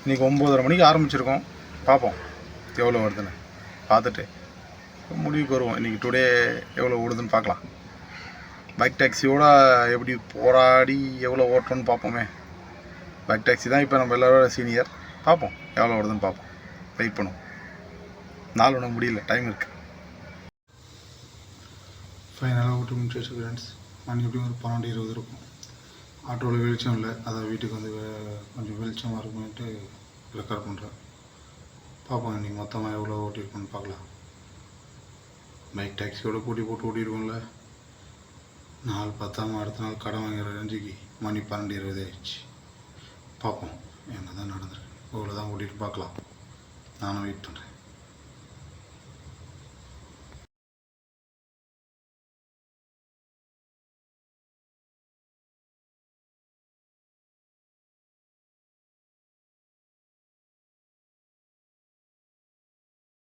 இன்றைக்கி 9:30 மணிக்கு ஆரம்பிச்சிருக்கோம். பார்ப்போம் எவ்வளோ வருதுன்னு பார்த்துட்டு முடிவுக்கு வருவோம். இன்றைக்கி டுடே எவ்வளோ ஓடுதுன்னு பார்க்கலாம். பைக் டாக்ஸியோட எப்படி போராடி எவ்வளோ ஓட்டுறோன்னு பார்ப்போமே. பைக் டாக்ஸி தான் இப்போ நம்ம எல்லோரோட சீனியர். பார்ப்போம் எவ்வளோ வருதுன்னு பார்ப்போம். வெயிட் பண்ணுவோம். நாள் ஒன்றும் முடியல, டைம் இருக்குது. ஃபைனலாக ஓட்டி முடிச்சு ஃப்ரெண்ட்ஸ். மணி எப்படியும் ஒரு 12:20 இருக்கும். ஆட்டோவில் வெளிச்சம் இல்லை, அதான் வீட்டுக்கு வந்து கொஞ்சம் வெளிச்சமாக இருக்கும்ட்டு ரெக்கார்ட் பண்ணுறேன். பார்ப்போம் இன்றைக்கி மொத்தமாக எவ்வளோ ஓட்டியிருக்கோன்னு பார்க்கலாம். பைக் டாக்ஸியோட போட்டி போட்டு ஓட்டியிருக்கோம்ல. நாள் பத்தாமல் அடுத்த நாள் கடை வாங்குற ரேஞ்சுக்கு மணி 12:20 ஆயிடுச்சு. பார்ப்போம் என்ன தான் நடந்திருக்கு. இவ்வளோ தான் ஓட்டிகிட்டு பார்க்கலாம். நானும் வெயிட் பண்ணுறேன்.